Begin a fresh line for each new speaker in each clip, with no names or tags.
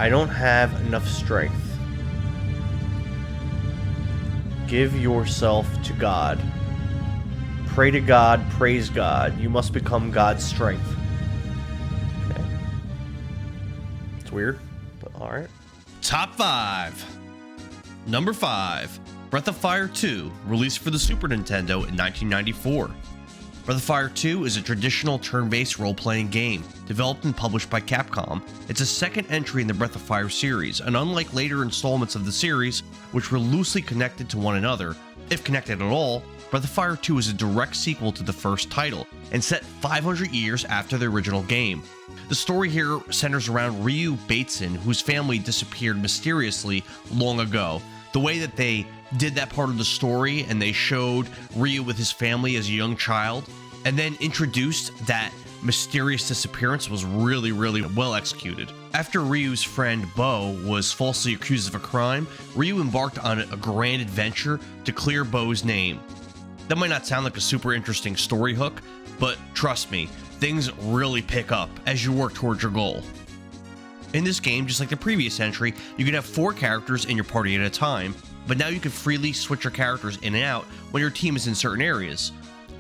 I don't have enough strength. Give yourself to God. Pray to God, praise God. You must become God's strength. Okay. It's weird, but alright.
Top 5. Number 5. Breath of Fire 2, released for the Super Nintendo in 1994. Breath of Fire 2 is a traditional turn-based role-playing game, developed and published by Capcom. It's a second entry in the Breath of Fire series, and unlike later installments of the series, which were loosely connected to one another, if connected at all, Breath of Fire 2 is a direct sequel to the first title, and set 500 years after the original game. The story here centers around Ryu Bateson, whose family disappeared mysteriously long ago. The way that they did that part of the story, and they showed Ryu with his family as a young child, and then introduced that mysterious disappearance was really well executed. After Ryu's friend Bo was falsely accused of a crime, Ryu embarked on a grand adventure to clear Bo's name. That might not sound like a super interesting story hook, but trust me, things really pick up as you work towards your goal. In this game, just like the previous entry, you can have 4 characters in your party at a time, but now you can freely switch your characters in and out when your team is in certain areas.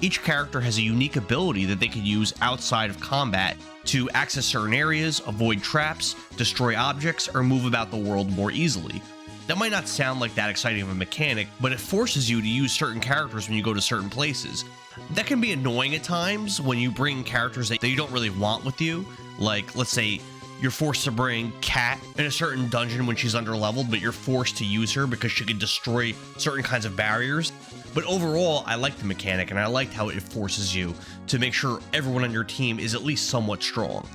Each character has a unique ability that they can use outside of combat to access certain areas, avoid traps, destroy objects, or move about the world more easily. That might not sound like that exciting of a mechanic, but it forces you to use certain characters when you go to certain places. That can be annoying at times when you bring characters that you don't really want with you, like, let's say, you're forced to bring Kat in a certain dungeon when she's underleveled, but you're forced to use her because she can destroy certain kinds of barriers. But overall, I like the mechanic, and I liked how it forces you to make sure everyone on your team is at least somewhat strong.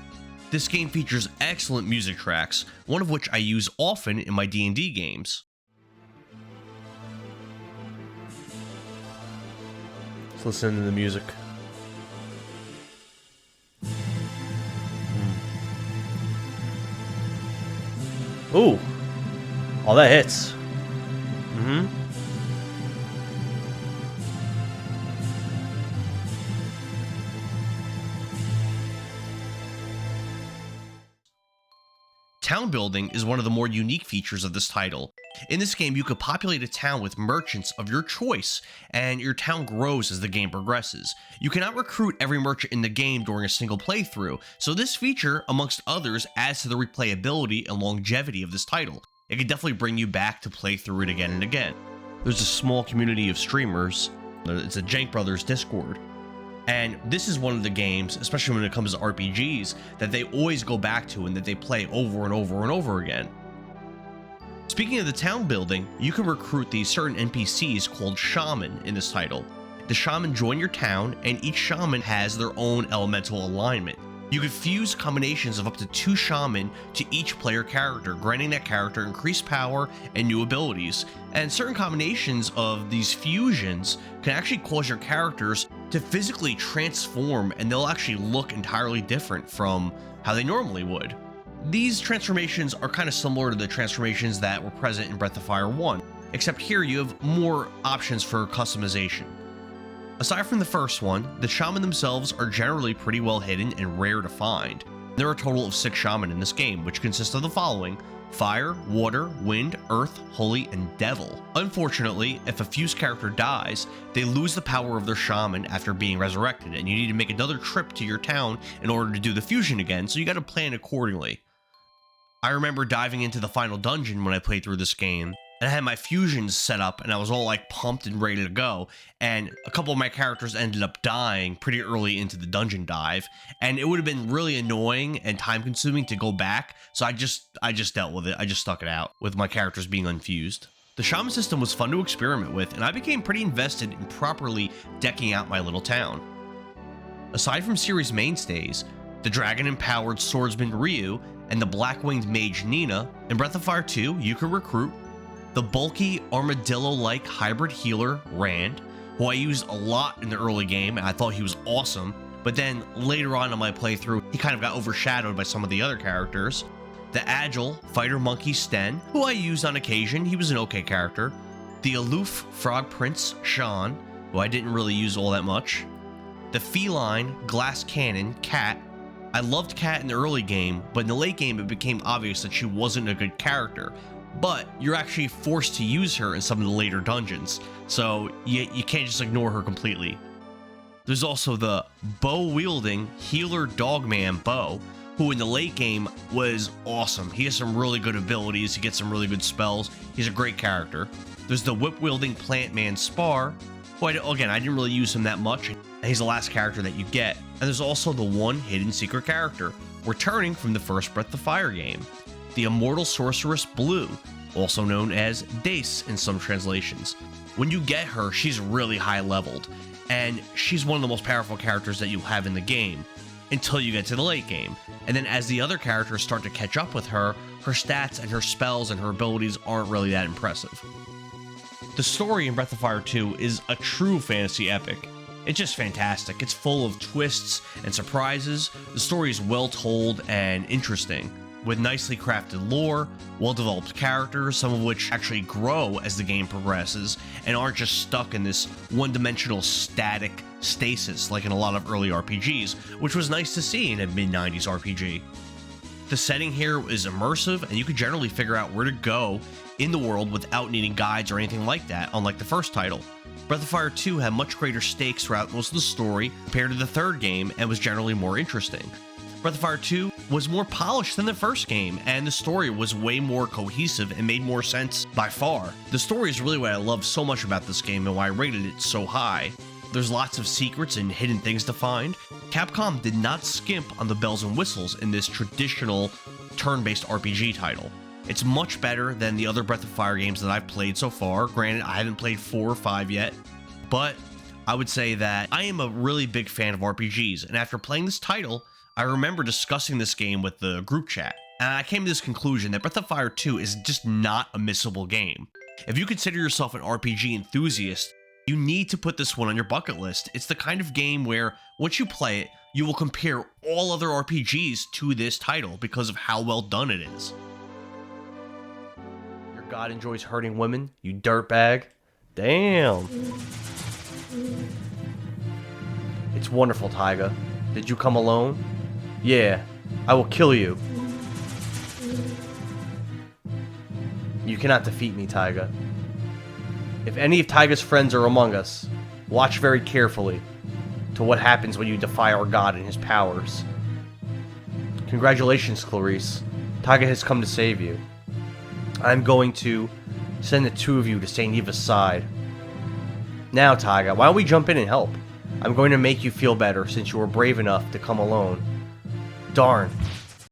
This game features excellent music tracks, one of which I use often in my D&D games.
Let's listen to the music. Ooh. All that hits.
Town building is one of the more unique features of this title. In this game, you could populate a town with merchants of your choice, and your town grows as the game progresses. You cannot recruit every merchant in the game during a single playthrough, so this feature, amongst others, adds to the replayability and longevity of this title. It can definitely bring you back to play through it again and again. There's a small community of streamers. It's a Jank Brothers Discord. And this is one of the games, especially when it comes to RPGs, that they always go back to and that they play over and over and over again. Speaking of the town building, you can recruit these certain NPCs called shaman in this title. The shaman join your town, and each shaman has their own elemental alignment. You can fuse combinations of up to 2 shaman to each player character, granting that character increased power and new abilities. And certain combinations of these fusions can actually cause your characters to physically transform, and they'll actually look entirely different from how they normally would. These transformations are kind of similar to the transformations that were present in Breath of Fire 1, except here you have more options for customization. Aside from the first one, the shaman themselves are generally pretty well hidden and rare to find. There are a total of 6 shaman in this game, which consist of the following: Fire, Water, Wind, Earth, Holy, and Devil. Unfortunately, if a fused character dies, they lose the power of their shaman after being resurrected, and you need to make another trip to your town in order to do the fusion again, so you gotta plan accordingly. I remember diving into the final dungeon when I played through this game, and I had my fusions set up, and I was all like pumped and ready to go, and a couple of my characters ended up dying pretty early into the dungeon dive, and it would have been really annoying and time consuming to go back, so I just dealt with it. I just stuck it out with my characters being unfused. The shaman system was fun to experiment with, and I became pretty invested in properly decking out my little town. Aside from series mainstays, the dragon-empowered swordsman Ryu and the black-winged mage Nina, in Breath of Fire 2, you can recruit the bulky armadillo-like hybrid healer Rand, who I used a lot in the early game, and I thought he was awesome, but then later on in my playthrough, he kind of got overshadowed by some of the other characters. The agile fighter monkey Sten, who I used on occasion, he was an okay character. The aloof frog prince Sean, who I didn't really use all that much. The feline glass cannon Cat, I loved Kat in the early game, but in the late game it became obvious that she wasn't a good character. But you're actually forced to use her in some of the later dungeons, so you can't just ignore her completely. There's also the bow-wielding healer dogman Bo, who in the late game was awesome. He has some really good abilities, he gets some really good spells, he's a great character. There's the whip-wielding plant man Spar, who I didn't really use him that much, and he's the last character that you get. And there's also the one hidden secret character, returning from the first Breath of Fire game, the immortal sorceress Blue, also known as Dace in some translations. When you get her, she's really high leveled, and she's one of the most powerful characters that you'll have in the game, until you get to the late game. And then as the other characters start to catch up with her, her stats and her spells and her abilities aren't really that impressive. The story in Breath of Fire 2 is a true fantasy epic. It's just fantastic. It's full of twists and surprises. The story is well told and interesting, with nicely crafted lore, well-developed characters, some of which actually grow as the game progresses, and aren't just stuck in this one-dimensional static stasis like in a lot of early RPGs, which was nice to see in a mid-90s RPG. The setting here is immersive, and you can generally figure out where to go in the world without needing guides or anything like that, unlike the first title. Breath of Fire 2 had much greater stakes throughout most of the story compared to the third game, and was generally more interesting. Breath of Fire 2 was more polished than the first game, and the story was way more cohesive and made more sense by far. The story is really what I love so much about this game and why I rated it so high. There's lots of secrets and hidden things to find. Capcom did not skimp on the bells and whistles in this traditional turn-based RPG title. It's much better than the other Breath of Fire games that I've played so far. Granted, I haven't played 4 or 5 yet, but I would say that I am a really big fan of RPGs, and after playing this title, I remember discussing this game with the group chat, and I came to this conclusion that Breath of Fire 2 is just not a missable game. If you consider yourself an RPG enthusiast, you need to put this one on your bucket list. It's the kind of game where, once you play it, you will compare all other RPGs to this title because of how well done it is.
Your god enjoys hurting women, you dirtbag. Damn. It's wonderful, Taiga. Did you come alone? Yeah, I will kill you. You cannot defeat me, Taiga. If any of Taiga's friends are among us, watch very carefully to what happens when you defy our god and his powers. Congratulations, Clarice. Taiga has come to save you. I'm going to send the two of you to St. Eva's side. Now, Taiga, why don't we jump in and help? I'm going to make you feel better since you were brave enough to come alone. Darn.